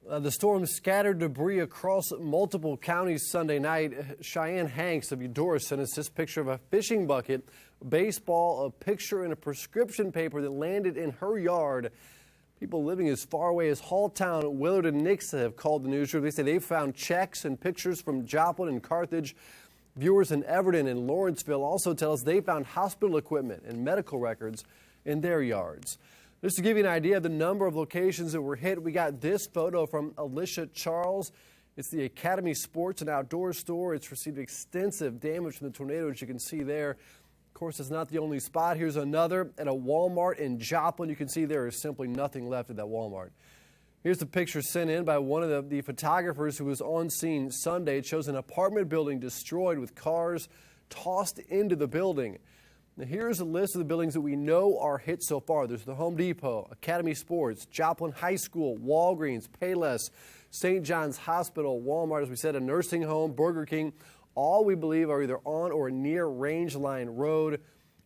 The storm scattered debris across multiple counties Sunday night. Cheyenne Hanks of Eudora sent us this picture of a fishing bucket, a baseball, a picture, and a prescription paper that landed in her yard. People living as far away as Halltown, Willard, and Nixa have called the newsroom. They say they found checks and pictures from Joplin and Carthage. Viewers in Everton and Lawrenceville also tell us they found hospital equipment and medical records in their yards. Just to give you an idea of the number of locations that were hit, we got this photo from Alicia Charles. It's the Academy Sports and Outdoor store. It's received extensive damage from the tornado, as you can see there. Of course, it's not the only spot. Here's another at a Walmart in Joplin. You can see there is simply nothing left at that Walmart. Here's the picture sent in by one of the photographers who was on scene Sunday. It shows an apartment building destroyed with cars tossed into the building. Now, here's a list of the buildings that we know are hit so far. There's the Home Depot, Academy Sports, Joplin High School, Walgreens, Payless, St. John's Hospital, Walmart, as we said, a nursing home, Burger King. All we believe are either on or near Range Line Road.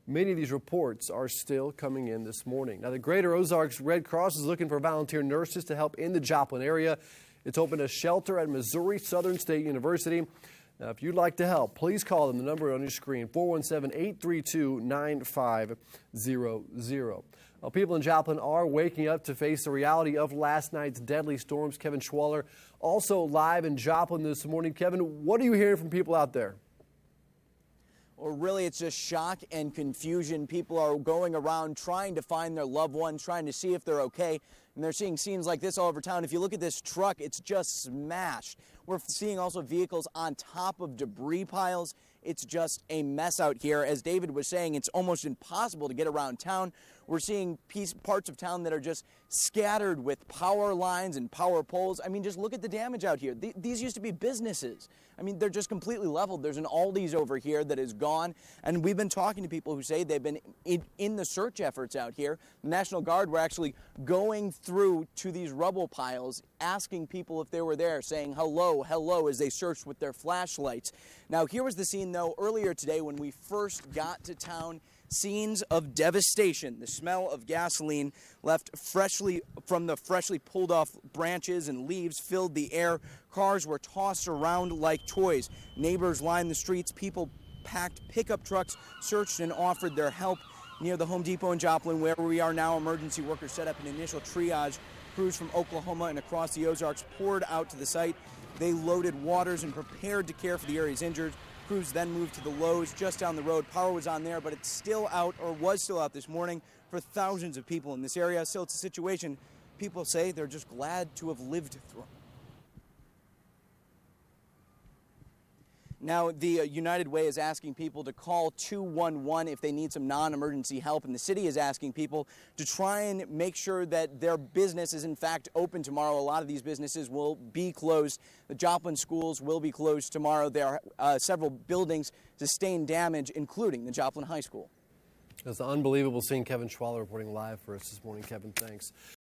Many of these reports are still coming in this morning. Now, the Greater Ozarks Red Cross is looking for volunteer nurses to help in the Joplin area. It's opened a shelter at Missouri Southern State University. Now, if you'd like to help, please call them. The number on your screen, 417-832-9500. Well, people in Joplin are waking up to face the reality of last night's deadly storms. Kevin Schwaller also live in Joplin this morning. Kevin, what are you hearing from people out there? Or really, it's just shock and confusion. People are going around trying to find their loved ones, trying to see if they're okay. And they're seeing scenes like this all over town. If you look at this truck, it's just smashed. We're seeing also vehicles on top of debris piles. It's just a mess out here. As David was saying, it's almost impossible to get around town. We're seeing parts of town that are just scattered with power lines and power poles. I mean, just look at the damage out here. These used to be businesses. I mean, they're just completely leveled. There's an Aldi's over here that is gone. And we've been talking to people who say they've been in the search efforts out here. The National Guard were actually going through to these rubble piles, asking people if they were there, saying hello, hello, as they searched with their flashlights. Now, here was the scene, though, earlier today when we first got to town. Scenes of devastation. The smell of gasoline left from the freshly pulled off branches and leaves filled the air. Cars were tossed around like toys. Neighbors lined the streets. People packed pickup trucks, searched and offered their help. Near the Home Depot in Joplin, where we are now, emergency workers set up an initial triage. Crews from Oklahoma and across the Ozarks poured out to the site. They loaded waters and prepared to care for the area's injured. Crews then moved to the Lowe's just down the road. Power was on there, but it's still out, or was still out this morning, for thousands of people in this area. So it's a situation people say they're just glad to have lived through. Now, the United Way is asking people to call 211 if they need some non-emergency help, and the city is asking people to try and make sure that their business is in fact open tomorrow. A lot of these businesses will be closed. The Joplin schools will be closed tomorrow. There are several buildings sustained damage, including the Joplin High School. It's unbelievable seeing Kevin Schwaller reporting live for us this morning. Kevin, thanks.